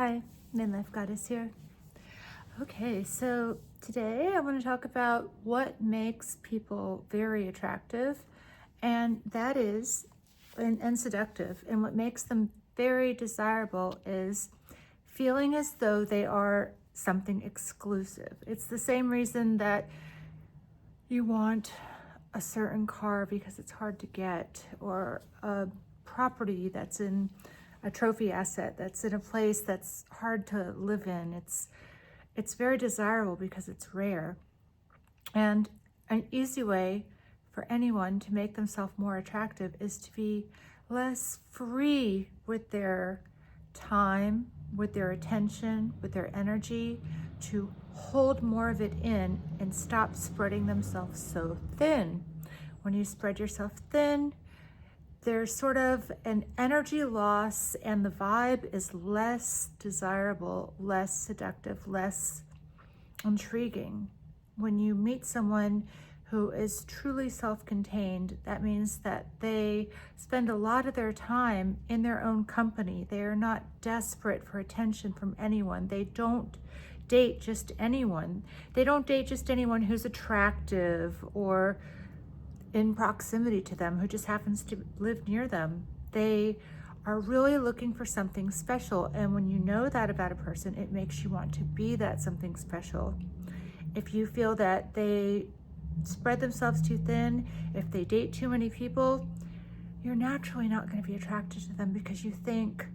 Hi, Midlife Goddess here. Okay, so today I want to talk about what makes people very attractive, and that is, and seductive, and what makes them very desirable is feeling as though they are something exclusive. It's the same reason that you want a certain car because it's hard to get, or a property that's in a trophy asset that's in a place that's hard to live in. It's very desirable because it's rare. And an easy way for anyone to make themselves more attractive is to be less free with their time, with their attention, with their energy, to hold more of it in and stop spreading themselves so thin. When you spread yourself thin, there's sort of an energy loss, and the vibe is less desirable, less seductive, less intriguing. When you meet someone who is truly self-contained, that means that they spend a lot of their time in their own company. They are not desperate for attention from anyone. They don't date just anyone. They don't date just anyone who's attractive or in proximity to them, who just happens to live near them. They are really looking for something special. And when you know that about a person, it makes you want to be that something special. If you feel that they spread themselves too thin, if they date too many people, you're naturally not going to be attracted to them because you think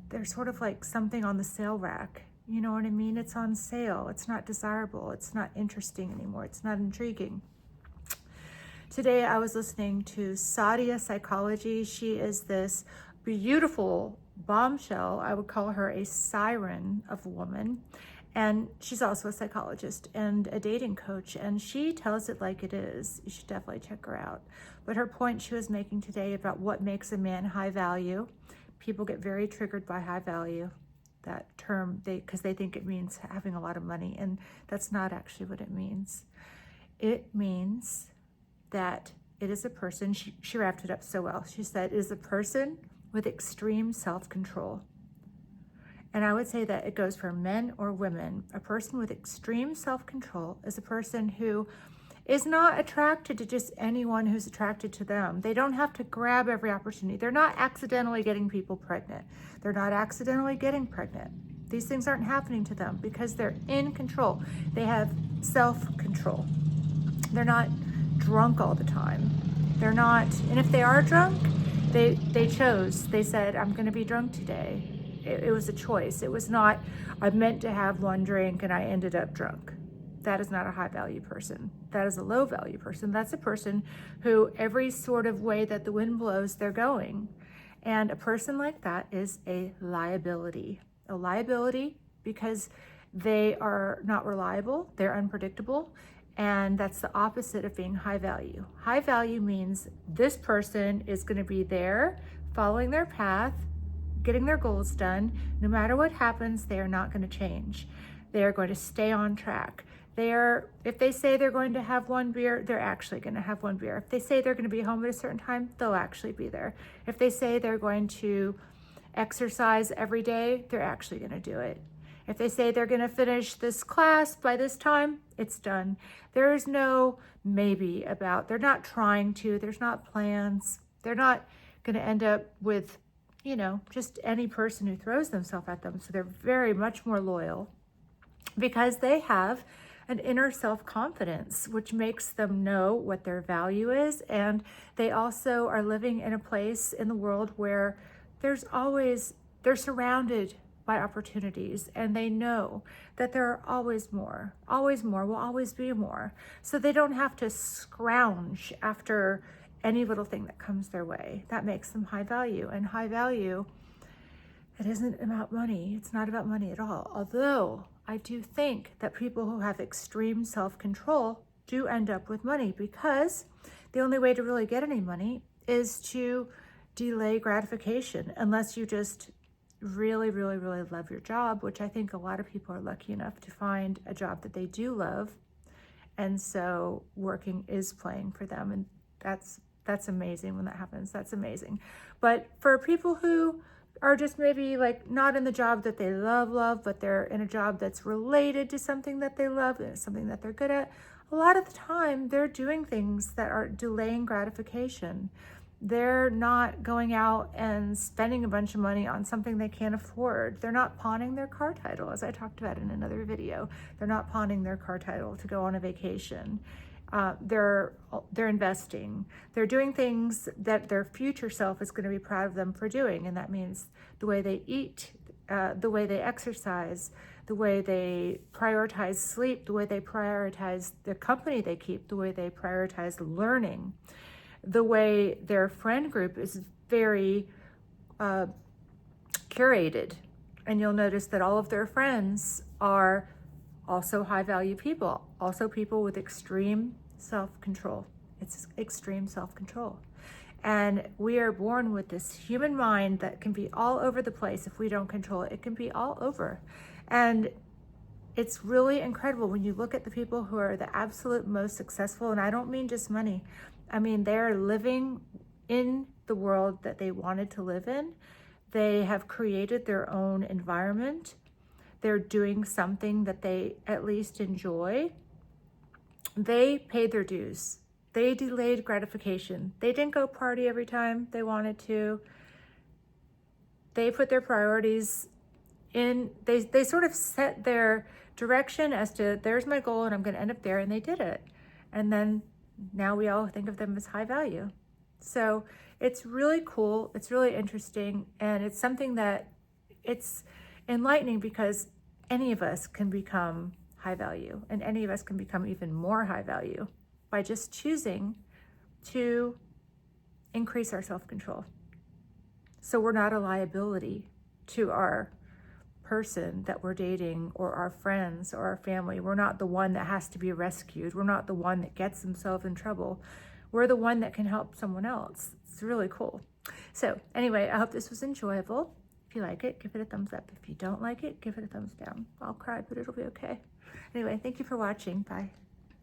they're sort of like something on the sale rack. You know what I mean? It's on sale. It's not desirable. It's not interesting anymore. It's not intriguing. Today I was listening to Sadia Psychology. She is this beautiful bombshell. I would call her a siren of a woman. And she's also a psychologist and a dating coach. And she tells it like it is. You should definitely check her out. But her point she was making today about what makes a man high value. People get very triggered by high value, that term, because they think it means having a lot of money. And that's not actually what it means. It means that it is a person, she wrapped it up so well. She said, it is a person with extreme self-control. And I would say that it goes for men or women. A person with extreme self-control is a person who is not attracted to just anyone who's attracted to them. They don't have to grab every opportunity. They're not accidentally getting people pregnant. They're not accidentally getting pregnant. These things aren't happening to them because they're in control. They have self-control. They're not drunk all the time. They're not, and if they are drunk, they said, I'm going to be drunk today. It was a choice. It was not, I meant to have one drink and I ended up drunk. That is not a high value person. That is a low value person. That's a person who every sort of way that the wind blows, they're going. And a person like that is a liability. A liability because they are not reliable, they're unpredictable, and that's the opposite of being high value. High value means this person is going to be there, following their path, getting their goals done. No matter what happens, they are not going to change. They are going to stay on track. If they say they're going to have one beer, they're actually going to have one beer. If they say they're going to be home at a certain time, they'll actually be there. If they say they're going to exercise every day, they're actually going to do it. If they say they're going to finish this class by this time, it's done. There is no maybe about, they're not trying to, there's not plans. They're not going to end up with, just any person who throws themselves at them. So they're very much more loyal because they have an inner self-confidence, which makes them know what their value is. And they also are living in a place in the world where they're surrounded by opportunities, and they know that there are always more, will always be more. So they don't have to scrounge after any little thing that comes their way. That makes them high value. And high value, it isn't about money. It's not about money at all. Although I do think that people who have extreme self-control do end up with money, because the only way to really get any money is to delay gratification, unless you just really, really, really love your job, which I think a lot of people are lucky enough to find a job that they do love. And so working is playing for them. And that's amazing when that happens. That's amazing. But for people who are just maybe like not in the job that they love, but they're in a job that's related to something that they love and something that they're good at. A lot of the time they're doing things that are delaying gratification. They're not going out and spending a bunch of money on something they can't afford. They're not pawning their car title, as I talked about in another video. They're not pawning their car title to go on a vacation. They're investing. They're doing things that their future self is going to be proud of them for doing, and that means the way they eat, the way they exercise, the way they prioritize sleep, the way they prioritize the company they keep, the way they prioritize learning, the way their friend group is very curated. And you'll notice that all of their friends are also high value people, also people with extreme self-control. It's extreme self-control. And we are born with this human mind that can be all over the place if we don't control it. It can be all over. And it's really incredible when you look at the people who are the absolute most successful, and I don't mean just money. I mean, they're living in the world that they wanted to live in. They have created their own environment. They're doing something that they at least enjoy. They paid their dues. They delayed gratification. They didn't go party every time they wanted to. They put their priorities in, they sort of set their direction as to, there's my goal and I'm going to end up there, and they did it. And then now we all think of them as high value. So it's really cool. It's really interesting. And it's something that it's enlightening, because any of us can become high value, and any of us can become even more high value by just choosing to increase our self-control. So we're not a liability to our person that we're dating, or our friends, or our family. We're not the one that has to be rescued. We're not the one that gets themselves in trouble. We're the one that can help someone else. It's really cool. So anyway, I hope this was enjoyable. If you like it, give it a thumbs up. If you don't like it, give it a thumbs down. I'll cry, but it'll be okay. Anyway, thank you for watching. Bye.